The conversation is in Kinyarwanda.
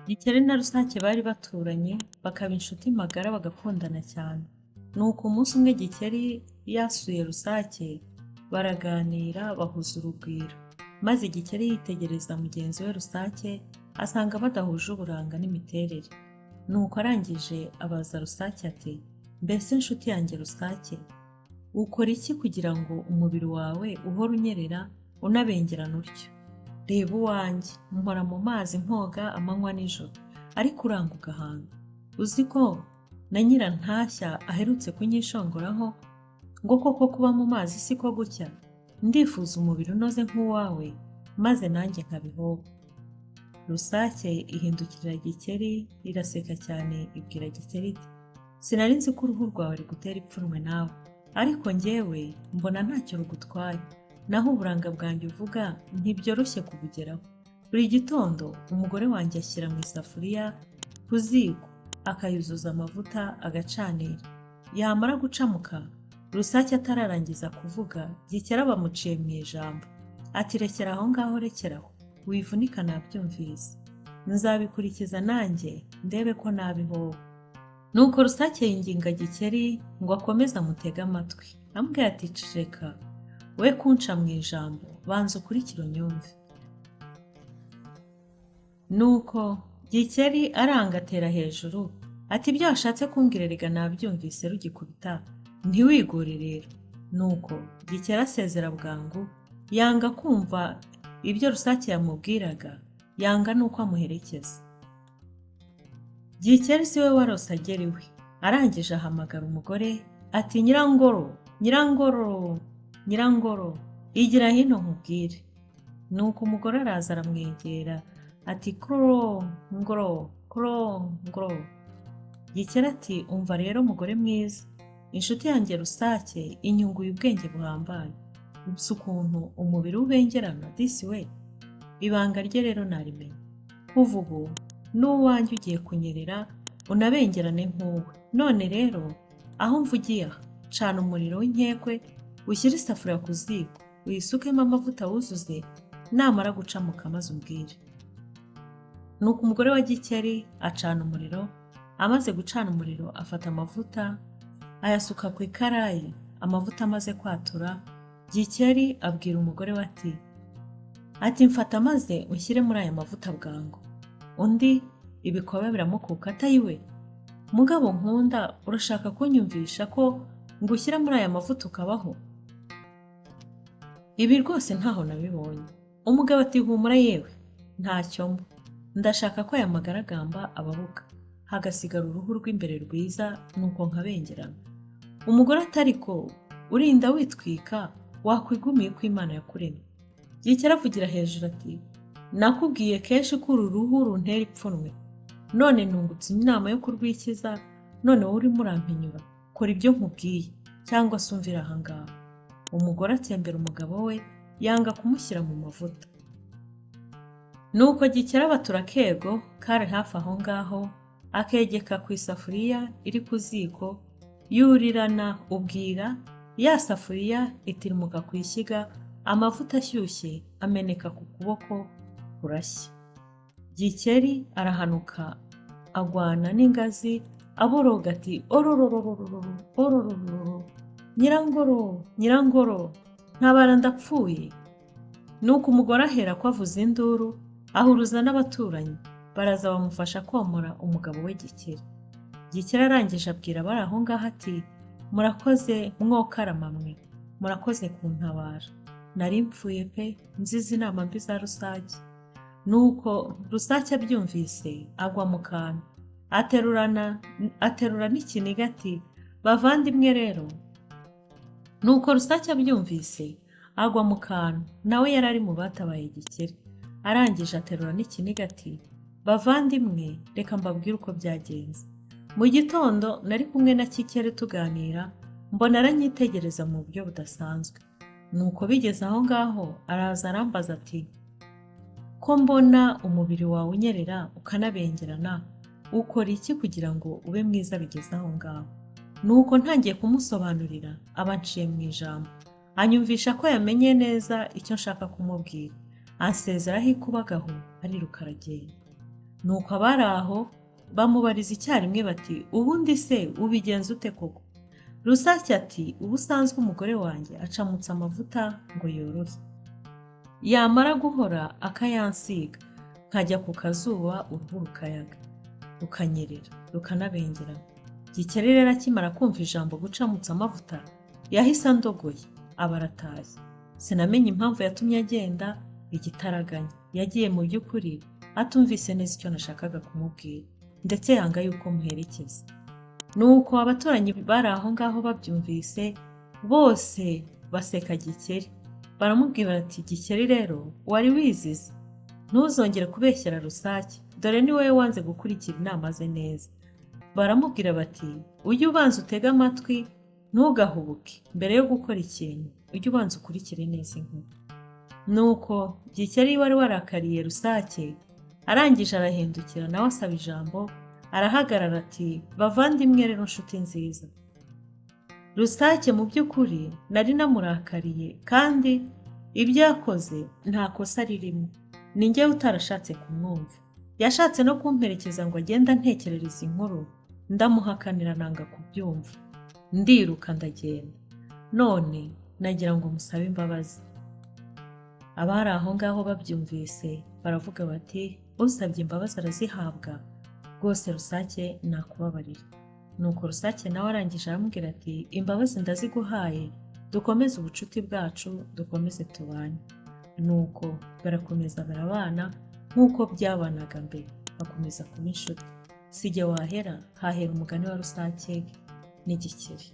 Gikeli na Rusake bari baturanye, bakaba inshuti magara bagakundana cyane. Nuko umunsi umwe Gikeli yasuye Rusake, baraganira bahuza urugwiro. Maze Gikeli yitegereza mugenzi we Rusake, asanga badahuje uburanga n'imiterere. Nuko arangije abaza Rusake ati: "Mbese inshuti yanjye Rusake, ukora iki kugira ngo umubiri wawe uhore unyerera unabengerana utyo? Reba uwanjye, mpora mu mazi nkoga amanywa n'ijoro, ariko uranga ugahanga. Uzi ko na Nyirantashya aherutse kunyishongoraho ngo koko kuba mu mazi siko gucya? Ndifuza umubiri unoze nk'uwawe, maze nanjye nkabihoba." Rusake ihindukirira Gikeli iraseka cyane ibwira Gikeli iti: "Sinari nzi ko uruhu rwawe rugutera ipfunwe nawe, ariko njyewe mbona ntacyo rugutwaye. Naho uburanga bwanjye uvuga ntibyoroshye kubugeraho. Buri gitondo umugore wanjye ashyira mu isafuriya ku ziko, akayuzuza amavuta agacanira. Yamara gucamuka, Rusake atararangiza kuvuga, Gikeli bamuciye mu ijambo ati: "Rekera aho ngaho, rekeraho, wivunika nabyumvise. Nzabikurikiza nanjye ndebe ko nabihoba." Nuko Rusake yinginga Gikeli ngo akomeze amutege amatwi, amubwira ati: "Ceceka, we kunca mu ijambo, banza ukurikire unyumve." Nuko Gikeli aranga atera hejuru ati: "Ibyo washatse kumbwira erega nabyumvise rugikubita, ntiwigore rero." Nuko Gikeli asezera bwangu, yanga kumva ibyo Rusake yamubwiraga, yanga nuko amuherekeza. Gikeli si we warose agera iwe, arangije ahamagara umugore ati: "Nyirangoro, Nyirangoro, Nyirangoro, igira hino nkubwire." Nuko umugore araza aramwegera ati: "Kuro, ngoro, kuro, ngoro." Gikeli ati: "Umva rero mugore mwiza, inshuti yanjye Rusake inyunguye ubwenge buhambaye. Gusa ukuntu umubiri ubengerana disi we, ibanga rye rero narimenye. Kuva ubu n'uwanjye ugiye kunyerera unabengerane nk'uwe. None rero aho mvugiye aha, cana umuriro w'inkekwe, ushyire isafuriya ku ziko, uyisukemo amavuta wuzuze, namara gucamuka maze umbwire." Nuko umugore wa Gikeli acana umuriro, amaze gucana umuriro afata amavuta ayasuka ku ikarayi. Amavuta amaze kwatura, Gikeli abwira umugore we ati: "Mfata maze unshyire muri aya mavuta bwangu." Undi ibikoba biramukuka atayiwe, "Mugabo nkunda, urashaka kunyumvisha ko ngushyira muri aya mavuta ukabaho? Ibi rwose ntaho nabibonye." Umugabo ati: "Humura yewe, ntacyo mba. Ndashaka ko aya magaragamba ababuka, hagasigara uruhu rw'imbere rwiza, nuko nkabengerana." Umugore ati: "Ariko urinda witwika, wakwigumiye ko Imana yakuremye." Gikeli avugira hejuru ati: "Nakubwiye kenshi ko uru ruhu runtera ipfunwe, none nungutse inama yo kurwikiza, none wowe urimo urampinyura. Kora ibyo nkubwiye, cyangwa se umvira aha ngaha." Umugore atsembera umugabo we, yanga kumushyira mu mavuta. Nuko Gikeli abatura akego kari hafi aho ngaho, akegeka ku isafuriya iri ku ziko, yurirana ubwira, ya safuriya itirimuka ku ishyiga, amavuta ashyushye ameneka ku kuboko, kurashya. Gikeli arahanuka agwana n'ingazi, aboroga ati: "Ororororororo, orororororo, Nyirangoro, Nyirangoro, ntabara ndapfuye." Nuko umugore ahera ko avuza induru, ahuruza n'abaturanyi, baraza bamufasha komora umugabo we Gikeli. Gikeli arangije abwira abari aho ngaho ati: "Murakoze mwokarama mwe, murakoze kuntabara. Nari mpfuye pe, nzize inama mbi za Rusake." Nuko Rusake abyumvise agwa mu kantu, aterura n'ikiniga ati: "Bavandimwe rero." Nuko Rusake abyumvise agwa mu kantu, nawe yari ari mu batabaye Gikeli. Arangije aterura n'ikiniga ati: "Bavandimwe, reka mbabwire uko byagenze. Mu gitondo nari kumwe na Gikeli tuganira, mbona aranyitegereza mu buryo budasanzwe. Nuko bigeze aho ngaho araza arambaza ati: "Ko mbona umubiri wawe unyerera ukanabengerana, ukora iki kugira ngo ube mwiza bigeze aho ngaho?" Nuko ntangiye kumusobanurira, abanciye mu ijambo, anyumvisha ko yamenye neza icyo nshaka kumubwira, ansezeraho ikubagahu ariruka aragenda. nuko abari aho bamubariza icyarimwe bati ubundi se ubigenza ute koko? Rusake ati ubusanzwe umugore wanjye acamutse amavuta ngo yorohe, yamara guhora akayansiga, nkajya ku kazuba uruhu rukayaga, rukanyerera, rukanabengerana. Gikeli rero akimara kumva ijambo gucamutsa amavuta yahise andogoye, aba aratashye. Sinamenye impamvu yatumye agenda igitaraganya. Yagiye mu by'ukuri atumvise neza icyo nashakaga kumubwira, ndetse yanga yuko muherekeza. Nuko abaturanyi bari aho ngaho babyumvise bose baseka Gikeli, baramubwira bati Gikeli rero wari wizize, ntuzongere kubeshyera Rusake, dore ni wowe wanze gukurikira inama ze neza. Baramubwira bati ujye ubanza utege amatwi ntugahubuke, mbere yo gukora ikintu ujye ubanza ukurikire neza inkuru. Nuko Gikeli wari warakariye Rusake arangije arahindukira nawe asaba ijambo, arahagarara ati bavandimwe rero nshuti nziza, Rusake mu by'ukuri nari namurakariye kandi ibyo yakoze nta kosa ririmo, ni njyewe utarashatse kumwumva. Yashatse no kumperekeza ngo agenda ntekerereza inkuru, ndamuhakanira nanga kubyumva, ndiruka ndagenda. None nagira ngo musabe imbabazi. Abari aho ngaho babyumvise baravuga bati usabye imbabazi arazihabwa, rwose Rusake nakubabarira. Nuko Rusake nawe arangije aramubwira ati imbabazi ndaziguhaye, dukomeze ubucuti bwacu, dukomeze tubane. Nuko barakomeza barabana nk'uko byabanaga mbere, bakomeza kuba inshuti. Sijye wahera, hahera umugani wa Rusake n'Igikeli.